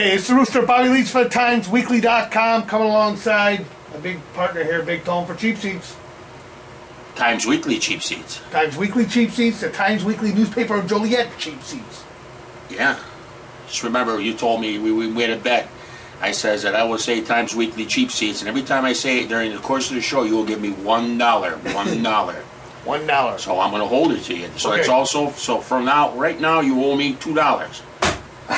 Hey, it's the Rooster, Bobby Leach for TimesWeekly.com, coming alongside a big partner here, Big Tone for Cheap Seats. Times Weekly Cheap Seats. Times Weekly Cheap Seats, the Times Weekly newspaper of Joliet Cheap Seats. Yeah. Just remember, you told me we made a bet. I says that I will say Times Weekly Cheap Seats, and every time I say it during the course of the show, you will give me $1. $1. $1. So I'm going to hold it to you. So Okay. it's also, so from now, right now, you owe me $2. All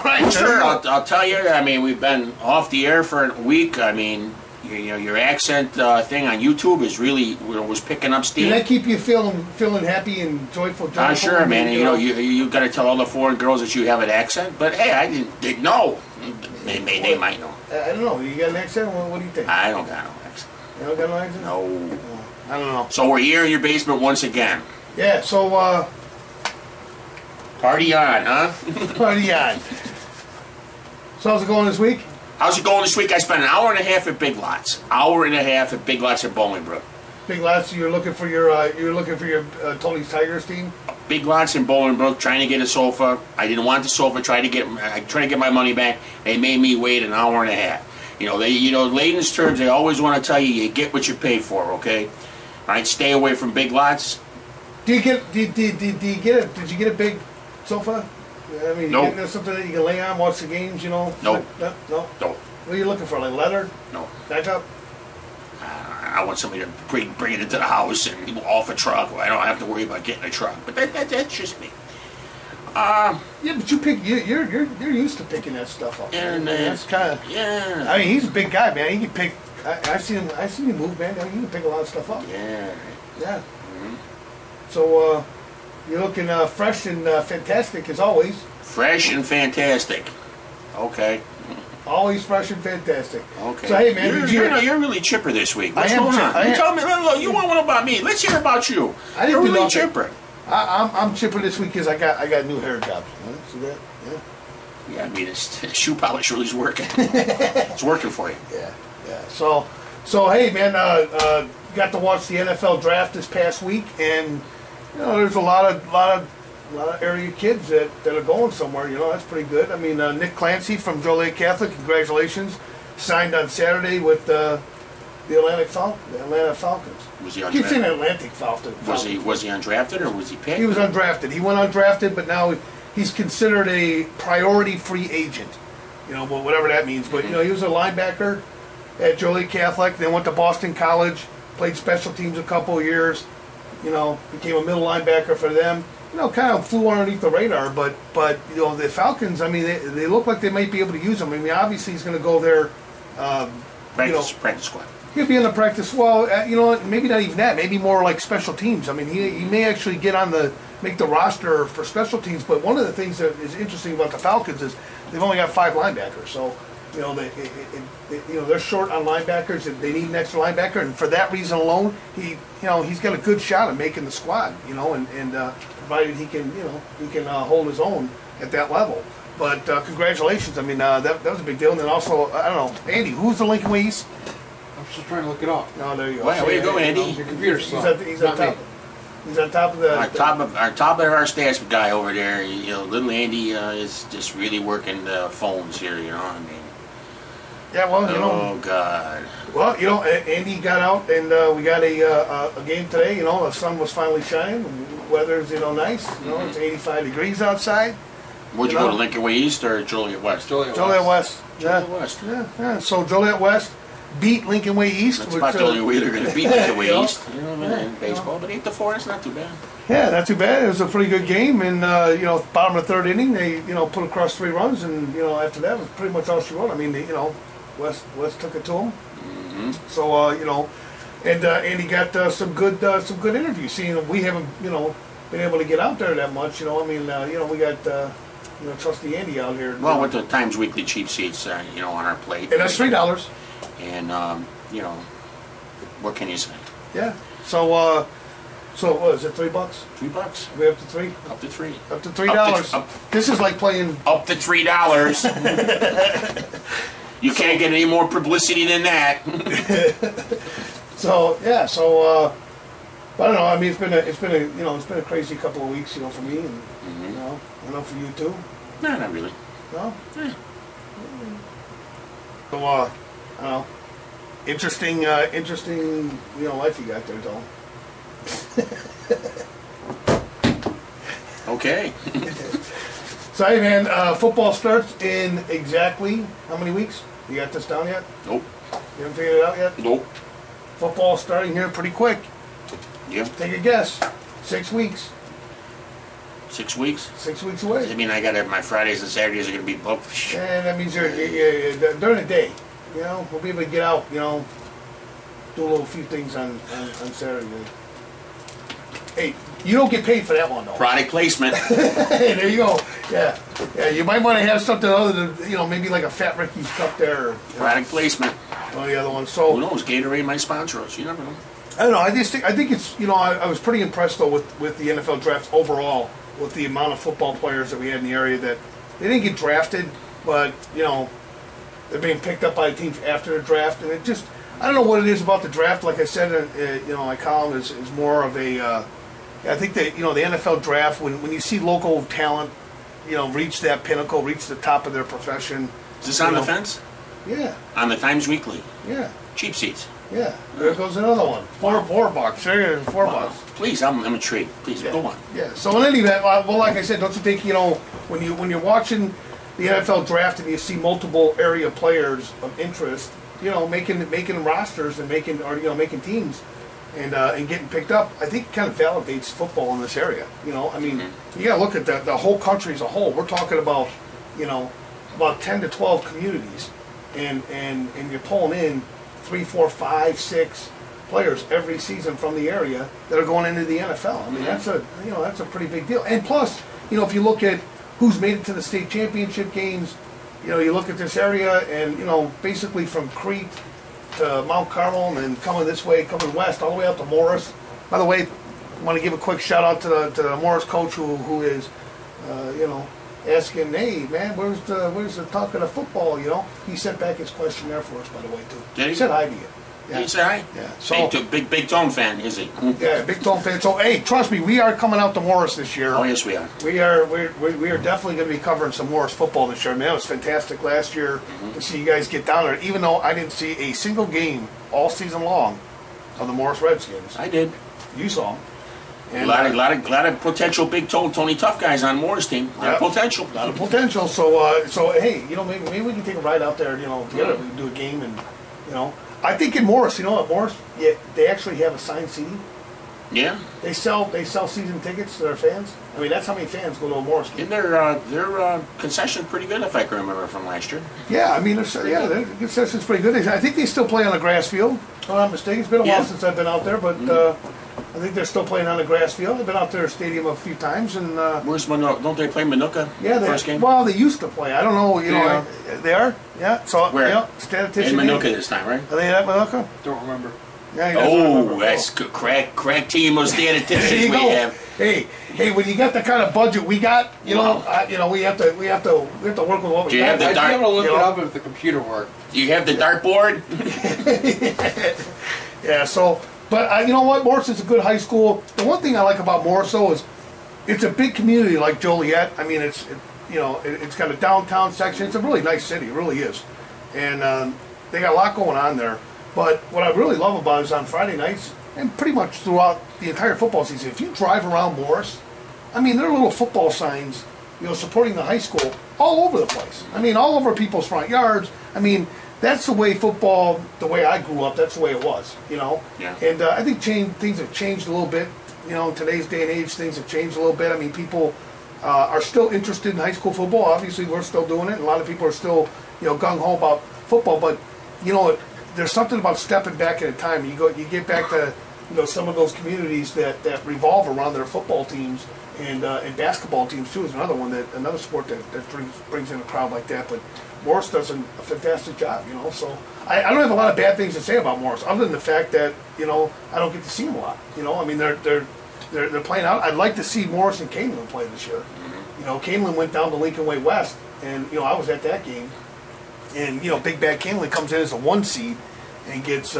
right, Sure, I'll tell you. I mean, we've been off the air for a week. I mean, your accent thing on YouTube is really was picking up steam. Did that keep you feeling happy and joyful? Sure, man. You got to tell all the foreign girls that you have an accent. But hey, I didn't know. They might know. I don't know. You got an accent? What do you think? I don't got no accent. You don't got no accent? No. I don't know. So we're here in your basement once again. Yeah. So Party on, huh? party on. So how's it going this week? How's it going this week? I spent an hour and a half at Big Lots. Hour and a half at Big Lots at Bolingbrook. Big Lots. You're looking for your Tony's Tigers team. Big Lots in Bolingbrook, trying to get a sofa. I didn't want the sofa. Trying to get my money back. They made me wait an hour and a half. Layton's terms. They always want to tell you get what you pay for. Okay, all right. Stay away from Big Lots. Did you get a big sofa? I mean, Nope. you get something that you can lay on, watch the games. Nope. No. No. What are you looking for? Like leather? No. Back up. I want somebody to bring it into the house and off a truck. I don't have to worry about getting a truck. But that's just me. Yeah, but you're used to picking that stuff up. Yeah, man. man. That's kind of. Yeah. I mean, he's a big guy, man. He can pick. I seen him move, man. He can pick a lot of stuff up. Yeah. Yeah. Mm-hmm. So you're looking fresh and fantastic as always. Fresh and fantastic. Okay. Always fresh and fantastic. Okay. So hey, man, you're really chipper this week. What's going on? Tell me. Look, you want one about me? Let's hear about you. You're really chipper. I'm chipper this week because I got new hair jobs. See that? Yeah. Yeah, I mean, shoe polish really is working. It's working for you. Yeah. So hey, man, got to watch the NFL draft this past week, and there's a lot of area kids that are going somewhere. That's pretty good. I mean, Nick Clancy from Joliet Catholic, congratulations, signed on Saturday with the Atlanta Falcons. Was he undrafted? Keep saying Atlantic Falcons. Was he undrafted or was he picked? He was undrafted. He went undrafted, but now he's considered a priority free agent. Whatever that means. But he was a linebacker at Joliet Catholic. Then went to Boston College, played special teams a couple of years. Became a middle linebacker for them. Kind of flew underneath the radar. But the Falcons, I mean, they look like they might be able to use him. I mean, obviously he's going to go there. Practice squad. He'll be in the practice. Well, maybe not even that. Maybe more like special teams. I mean, he may actually make the roster for special teams. But one of the things that is interesting about the Falcons is they've only got 5 linebackers. So, they're short on linebackers, and they need an extra linebacker. And for that reason alone, he's got a good shot at making the squad. And provided he can hold his own at that level. But congratulations. I mean, that was a big deal. And then also, I don't know, Andy, who's the Lincoln Way East? I'm just trying to look it up. No, there you go. Where you go, Andy? Your computer's slow. He's on top. He's on top of the Our top of our stats guy over there. Little Andy is just really working the phones here. I mean. Yeah, well, Oh God. Well, Andy got out, and we got a game today. The sun was finally shining. Weather's nice. It's 85 degrees outside. Would you go to Lincoln Way East or Joliet West? Joliet West. Joliet West. Yeah. So Joliet West beat Lincoln Way East. That's about the only way they're going to beat Lincoln Way East. In baseball, but 8-4, it's not too bad. Yeah, not too bad. It was a pretty good game, and bottom of the third inning, they put across 3 runs, and after that was pretty much all she wrote. I mean, West took it to them. Mm-hmm. So and Andy got some good interviews. Seeing we haven't been able to get out there that much. We got trusty Andy out here. Well, with the Times Weekly Cheap Seats, on our plate. And that's $3. And what can you say? Yeah. So what is it? $3? $3. We up to 3? Up to 3. Up to $3. This is like playing. Up to $3. You can't get any more publicity than that. So yeah. I don't know. I mean, it's been a crazy couple of weeks, for me, and I know for you too. No, not really. No. Eh. So, I don't know. Interesting, life you got there, Tom. Okay. So, hey, man, football starts in exactly how many weeks? You got this down yet? Nope. You haven't figured it out yet? Nope. Football starting here pretty quick. Yep. Take a guess. 6 weeks. 6 weeks. 6 weeks I away. mean, I got my Fridays and Saturdays are going to be booked. And that means you're during the day. You know, we'll be able to get out, you know, do a little few things on Saturday. Hey, you don't get paid for that one, though. Product placement. Hey, there you go. Yeah. Yeah, you might want to have something other than, you know, maybe like a Fat Ricky's cup there. Or, Product placement. one of the other ones. Who So, knows? Gatorade might sponsor us. You never know. I don't know. I think it's, you know, I was pretty impressed, though, with the NFL draft overall, with the amount of football players that we had in the area that they didn't get drafted, but, you know, they're being picked up by teams after the draft. And it just, I don't know what it is about the draft. Like I said, you know, my column is more of a, I think that, you know, the NFL draft, when you see local talent, you know, reach that pinnacle, reach the top of their profession. Is this on you the know, fence? Yeah, On the Times Weekly. yeah, Cheap seats. yeah. There goes another one. $4. There it is, $4. Please, I'm intrigued. Please, Yeah. go on. Yeah. So in any event, well, like I said, don't you think, you know, when you're watching the NFL draft and you see multiple area players of interest, you know, making rosters and making teams and getting picked up, I think it kind of validates football in this area. You know, I mean, you got to look at the whole country as a whole. We're talking about, you know, about 10 to 12 communities, and you're pulling in 3, 4, 5, 6 players every season from the area that are going into the NFL. I mean, that's a pretty big deal. And plus, you know, if you look at who's made it to the state championship games, you know, you look at this area, and you know, basically from Crete to Mount Carmel and coming this way, coming west, all the way up to Morris. By the way, I want to give a quick shout out to the Morris coach who is, you know, asking, hey man, where's the talk of the football? You know, he sent back his questionnaire for us, by the way, too. Did he? Said hi to you. Did he say hi? Yeah. So Big Tone fan, is he? yeah, big Tone fan. So hey, trust me, we are coming out to Morris this year. Oh, yes, we are. We are definitely going to be covering some Morris football this year. Man, it was fantastic last year to see you guys get down there. Even though I didn't see a single game all season long of the Morris Redskins, I did. you saw them. A lot of potential Big Tone Tony Tough guys on Moore's team. A lot of potential. A lot of potential. So hey, you know, maybe we can take a ride out there. You know, together we can do a game, and you know, I think in Morris, you know, at Morris, yeah, they actually have assigned seating. Yeah. They sell season tickets to their fans. I mean, that's how many fans go to a Morris game. Isn't their concession pretty good, if I can remember from last year? Yeah, I mean, their concession's pretty good. I think they still play on a grass field. If I'm not mistaken. It's been a while since I've been out there, but I think they're still playing on a grass field. I've been out there stadium a few times, and Where's Manuka? Don't they play Manuka? yeah, first game. well, they used to play. I don't know. You know, they are. Yeah. So Where? You know, statistician. In Manuka this time, right? Are they at Manuka? Don't remember. Yeah. He doesn't remember. That's good. Crack team of There statisticians you we go. have. Hey, when you got the kind of budget we got, you know, we have to work with what we Do you got. have the I'd be able to look you it know? up if the computer worked. Do you have the dartboard? Yeah, so, but you know what? Morris is a good high school. The one thing I like about Morris, though, is it's a big community like Joliet. I mean, it's got a downtown section. It's a really nice city. It really is. And they got a lot going on there. But what I really love about it is on Friday nights, and pretty much throughout the entire football season, if you drive around Morris, I mean, there are little football signs, you know, supporting the high school all over the place. I mean, all over people's front yards. I mean, that's the way football, the way I grew up, that's the way it was, you know. Yeah. And I think things have changed a little bit. You know, in today's day and age, things have changed a little bit. I mean, people are still interested in high school football. Obviously, we're still doing it. And a lot of people are still, you know, gung-ho about football. But, you know, there's something about stepping back in time. You get back to, you know, some of those communities that revolve around their football teams and basketball teams too is another sport that brings in a crowd like that. But Morris does a fantastic job, you know. So I don't have a lot of bad things to say about Morris, other than the fact that, you know, I don't get to see them a lot. You know, I mean they're playing out. I'd like to see Morris and Canelan play this year. You know, Canelan went down to Lincoln Way West, and you know I was at that game. And you know, Big Bad Canelan comes in as a 1 seed and gets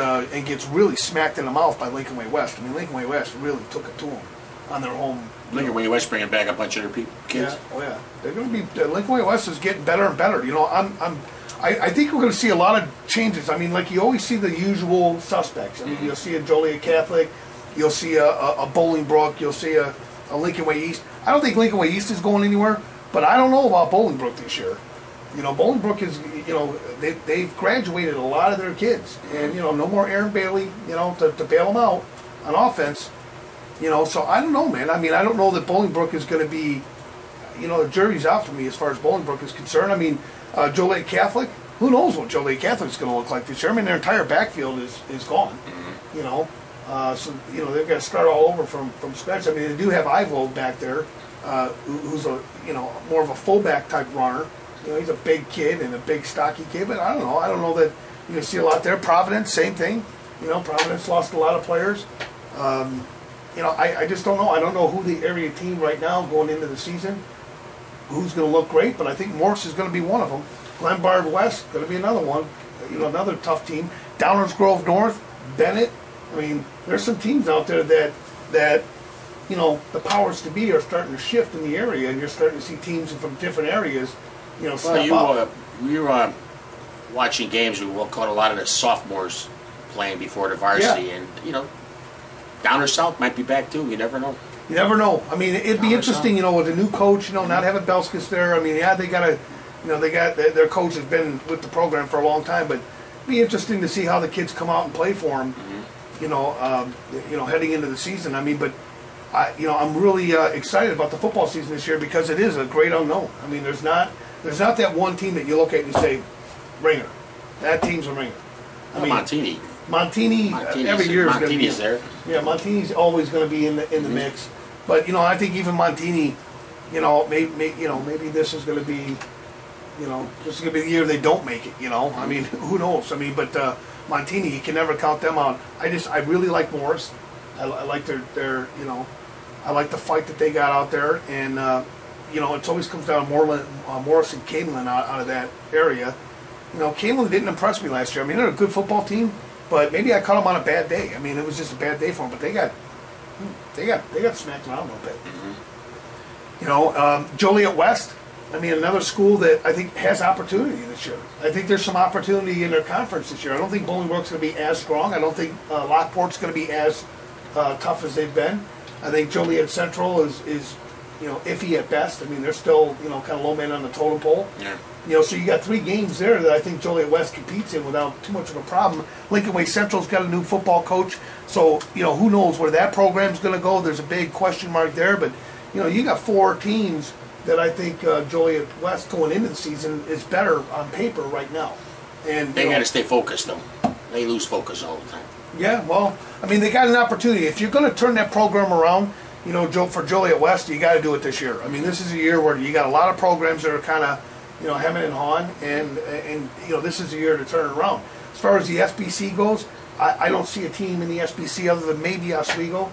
really smacked in the mouth by Lincoln Way West. I mean, Lincoln Way West really took it to them on their home. Lincoln Way West bringing back a bunch of their kids. Yeah, oh yeah, they're going to be. Lincoln Way West is getting better and better. You know, I'm I think we're going to see a lot of changes. I mean, like you always see the usual suspects. I mean, you'll see a Joliet Catholic, you'll see a Bolingbrook, you'll see a Lincoln Way East. I don't think Lincoln Way East is going anywhere, but I don't know about Bolingbrook this year. You know, Bolingbrook is, you know, they've graduated a lot of their kids. And, you know, no more Aaron Bailey, you know, to bail them out on offense. You know, so I don't know, man. I mean, I don't know that Bolingbrook is going to be, you know, the jury's out for me as far as Bolingbrook is concerned. I mean, Joliet Catholic, who knows what Joliet Catholic is going to look like this year? I mean, their entire backfield is gone, you know. So, you know, they've got to start all over from scratch. I mean, they do have Ivo back there, who's a, you know, more of a fullback type runner. You know, he's a big kid and a big stocky kid, but I don't know. I don't know that you can see a lot there. Providence, same thing. You know, Providence lost a lot of players. You know, I just don't know. I don't know who the area team right now going into the season, who's going to look great, but I think Morris is going to be one of them. Glenbard West, going to be another one. You know, another tough team. Downers Grove North, Bennett. I mean, there's some teams out there that you know, the powers to be are starting to shift in the area, and you're starting to see teams from different areas, you know, step up. We were watching games. We caught a lot of the sophomores playing before the varsity, and you know, Downer South might be back too. You never know. You never know. I mean, it'd be interesting, you know, with a new coach, you know, not having Belskis there. I mean, yeah, they got their coach has been with the program for a long time, but it'd be interesting to see how the kids come out and play for them. You know, heading into the season. I mean, but I'm really excited about the football season this year because it is a great unknown. I mean, there's not that one team that you look at and you say, ringer. That team's a ringer. I mean, Montini every year is going to be there. Yeah, Montini's always going to be in the mix. But you know, I think even Montini, you know, maybe this is going to be, you know, this is going to be the year they don't make it. You know, I mean, who knows? I mean, but Montini, you can never count them out. I really like Morris. I like their you know, I like the fight that they got out there, and you know, it always comes down to Morris and Camelin out of that area. You know, Camelin didn't impress me last year. I mean, they're a good football team, but maybe I caught them on a bad day. I mean, it was just a bad day for them. But they got smacked around a little bit. You know, Joliet West. I mean, another school that I think has opportunity this year. I think there's some opportunity in their conference this year. I don't think Bolingbrook's going to be as strong. I don't think Lockport's going to be as tough as they've been. I think Joliet Central is you know, iffy at best. I mean, they're still, you know, kind of low man on the totem pole. Yeah. You know, so you got 3 games there that I think Joliet West competes in without too much of a problem. Lincoln Way Central's got a new football coach, so you know, who knows where that program's going to go. There's a big question mark there, but you know, you got 4 teams that I think Joliet West going into the season is better on paper right now. And they got to stay focused though. They lose focus all the time. Yeah, well, I mean, they got an opportunity. If you're going to turn that program around, you know, for Joliet West, you got to do it this year. I mean, this is a year where you got a lot of programs that are kind of, you know, hemming and hawing, and you know, this is a year to turn it around. As far as the SBC goes, I don't see a team in the SBC other than maybe Oswego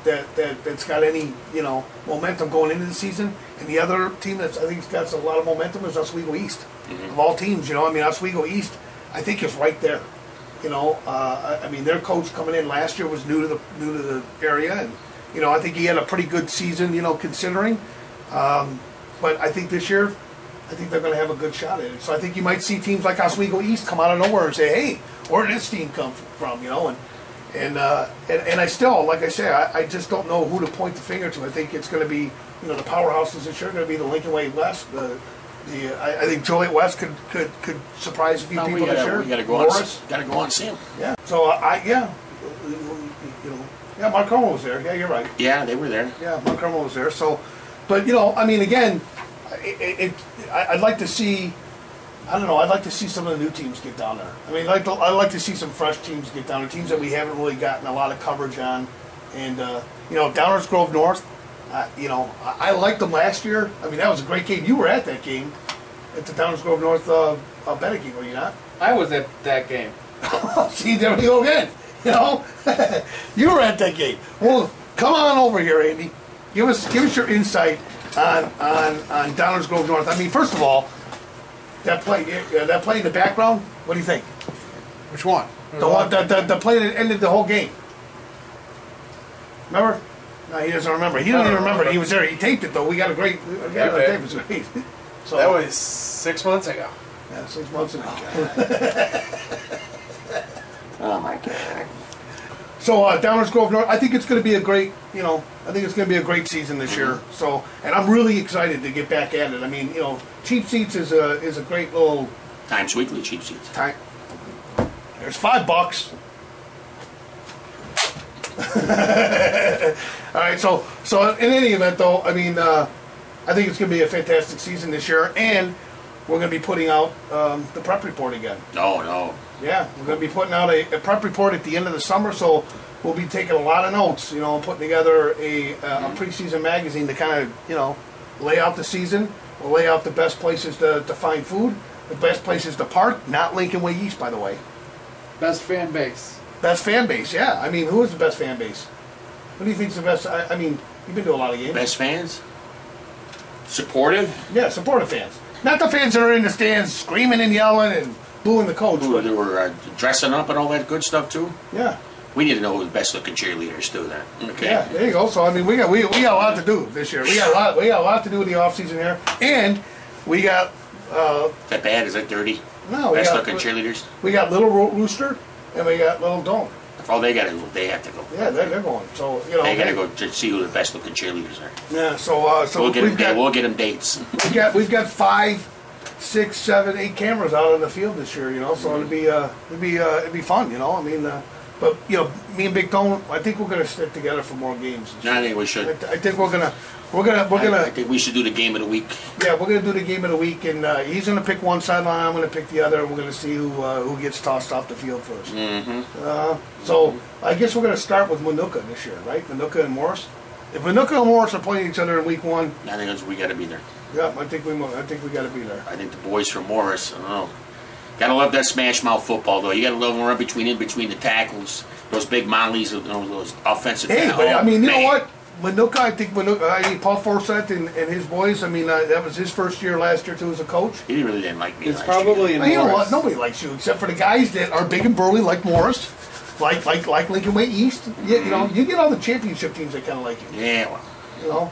that's got any, you know, momentum going into the season. And the other team that's I think got a lot of momentum is Oswego East. Of all teams, you know, I mean, Oswego East, I think is right there. You know, I mean, their coach coming in last year was new to the area, and you know, I think he had a pretty good season, you know, considering. But I think this year, I think they're going to have a good shot at it. So I think you might see teams like Oswego East come out of nowhere and say, "Hey, where did this team come from?" You know, and I still, like I say, I just don't know who to point the finger to. I think it's going to be, you know, the powerhouses this year are going to be the Lincoln Way West. I think Joliet West could surprise a few people this year. We got to go on. Got to go on, Sam. Yeah. So you know, yeah, Mark Kermel was there. Yeah, you're right. Yeah, they were there. Yeah, Mark Kermel was there. So, but you know, I mean, again, I'd like to see. I don't know. I'd like to see some of the new teams get down there. I mean, I'd like to see some fresh teams get down there. Teams that we haven't really gotten a lot of coverage on, and you know, Downers Grove North. You know, I liked them last year. I mean, that was a great game. You were at that game, at the Downers Grove North Bennett game, were you not? I was at that game. See, there we go again. You know, you were at that game. Well, come on over here, Andy. Give us your insight on Downers Grove North. I mean, first of all, that play in the background. What do you think? Which one? The play that ended the whole game. Remember? No, he doesn't remember. He doesn't even remember. He was there. He taped it though. We got a great. The tape was great. So that was 6 months ago. Yeah, 6 months ago. Oh my God. So Downers Grove North, I think it's going to be a great, I think it's going to be a great season this year. So, and I'm really excited to get back at it. I mean, Cheap Seats is a great little Times Weekly cheap seats. time. There's $5. All right, so in any event, though, I mean, I think it's going to be a fantastic season this year, and we're going to be putting out the prep report again. No. Yeah, we're going to be putting out a prep report at the end of the summer, so we'll be taking a lot of notes, putting together a preseason magazine to kind of, lay out the season. We'll lay out the best places to find food, the best places to park, not Lincoln Way East, by the way. Best fan base. Best fan base, yeah. I mean, who is the best fan base? Who do you think's the best? I mean, you've been to a lot of games. Best fans? Supportive? Yeah, supportive fans. Not the fans that are in the stands screaming and yelling and booing the coach. Who they were dressing up and all that good stuff too? Yeah. We need to know who the best looking cheerleaders do that. Okay. Yeah, there you go. So I mean, we got a lot to do this year. We got a lot to do in the off season here, and we got. Is that bad? Is that dirty? No, Best looking cheerleaders? We got Little Rooster and we got Little Dome. Oh, they got to. They have to go. Yeah, they're going. So they got to go to see who the best looking cheerleaders are. Yeah. So we'll get them dates. We've got 5, 6, 7, 8 cameras out on the field this year. So it'd be fun. I mean, but me and Big Tone, I think we're gonna stick together for more games. No, I think we should. I think we're gonna. I think we should do the game of the week. Yeah, we're gonna do the game of the week, and he's gonna pick one sideline. I'm gonna pick the other, and we're gonna see who gets tossed off the field first. Mm-hmm. So I guess we're gonna start with Manuka this year, right? Manuka and Morris. If Manuka and Morris are playing each other in week 1, I think we got to be there. Yeah, I think we got to be there. I think the boys from Morris. I don't know. Gotta love that smash mouth football, though. You gotta love them run in between the tackles. Those big mollies, those offensive. Hey, but I mean, you know what? Manuka, I think Paul Forsett and his boys. I mean, that was his first year last year too as a coach. He really didn't like me. It's last probably year. in You know Morris. what? Nobody likes you except for the guys that are big and burly, like Morris, like Lincoln Way East. You get all the championship teams that kind of like you. Yeah, well,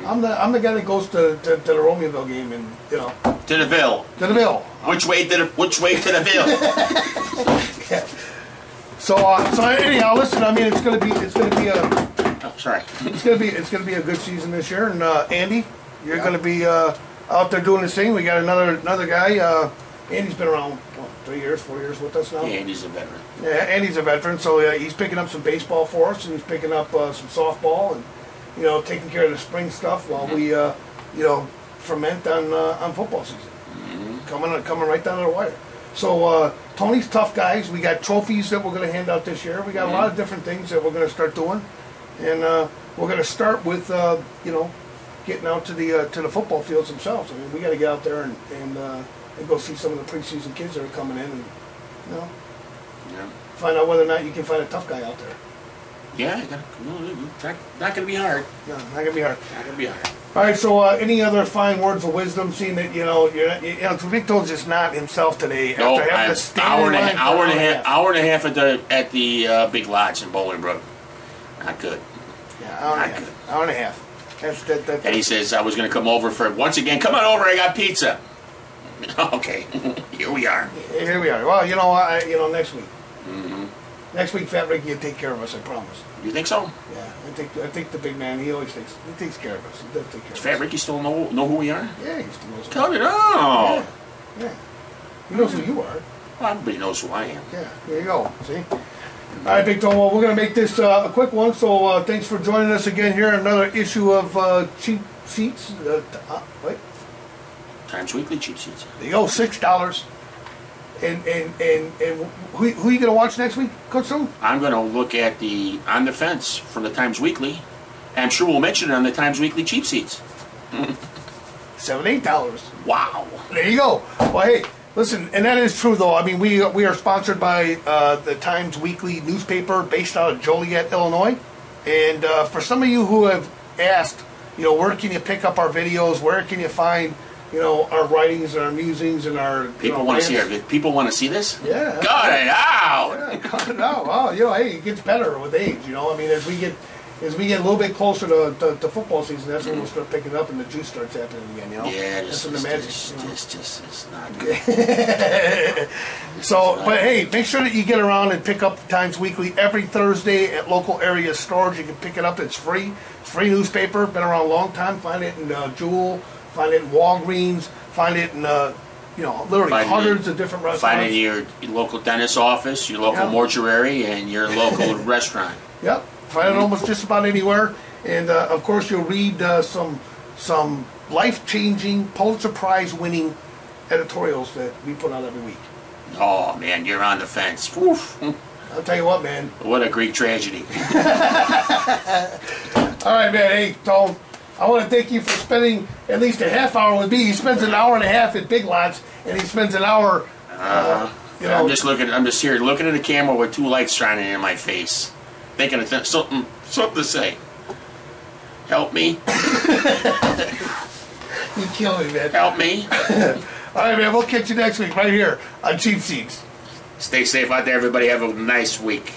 I'm the guy that goes to the Romeoville game and to the Ville. to the Ville. Which way to the Ville? So anyhow, listen. I mean, it's gonna be Oh, sorry. it's gonna be a good season this year. And Andy, you're gonna be out there doing this thing. We got another guy. Andy's been around 3 years, 4 years with us now. Yeah, Andy's a veteran. Yeah, Andy's a veteran, so he's picking up some baseball for us, and he's picking up some softball, and taking care of the spring stuff while we ferment on football season. Coming right down to the wire. So Tony's tough guys. We got trophies that we're going to hand out this year. We got a lot of different things that we're going to start doing, and we're going to start with getting out to the football fields themselves. I mean, we got to get out there and go see some of the preseason kids that are coming in, and find out whether or not you can find a tough guy out there. Yeah, not going to be hard. No, not going to be hard. Not going to be hard. All right, so any other fine words of wisdom, seeing that, Vic Tone's just not himself today. No, after having to stand in line for hour and a half at the Big Lots in Bolingbrook. Not good. Yeah, hour and a half. That's And he says, I was going to come over for, once again, come on over, I got pizza. Okay, here we are. Here we are. Well, next week. Next week, Fat Ricky will take care of us, I promise. You think so? Yeah, I think the big man, he takes care of us. He does take care Does of Fat us. Ricky still know who we are? Yeah, he still knows. Tell me, oh. Yeah. He knows who you are. Well, everybody knows who I am. Yeah, there you go. See? All right, Big Tom, well, we're going to make this a quick one, so thanks for joining us again here on another issue of Cheap Seats. Wait. Times Weekly cheap seats. There you go, $6. And who are you going to watch next week, Coach Stone? I'm going to look at the On the Fence from the Times Weekly. And I'm sure we'll mention it on the Times Weekly cheap seats. $7, $8. Wow. There you go. Well, hey, listen, and that is true, though. I mean, we are sponsored by the Times Weekly newspaper based out of Joliet, Illinois. And for some of you who have asked, where can you pick up our videos? Where can you find our writings and our musings and our People want to see our people want to see this? Yeah. Got it out. Yeah, cut it out. Well, hey, it gets better with age. I mean, as we get as we get a little bit closer to football season, that's when we'll start picking up and the juice starts happening again. You know, Yeah, that's just, when the magic. it's not good. So, but hey, make sure that you get around and pick up Times Weekly every Thursday at local area stores. You can pick it up. It's free. It's free newspaper. Been around a long time. Find it in Jewel. Find it in Walgreens. Find it in literally hundreds of different restaurants. Find it in your local dentist's office, your local mortuary, and your local restaurant. Yep. Find it almost just about anywhere. And of course, you'll read some life-changing, Pulitzer Prize-winning editorials that we put out every week. Oh man, you're on the fence. Oof. I'll tell you what, man. What a Greek tragedy. All right, man. Hey, Tone, I want to thank you for spending at least a half hour with me. He spends an hour and a half at Big Lots, and he spends an hour. I'm just here looking at the camera with two lights shining in my face, thinking of something to say. Help me. You kill me, man. Help me. All right, man. We'll catch you next week right here on Cheap Seats. Stay safe out there, everybody. Have a nice week.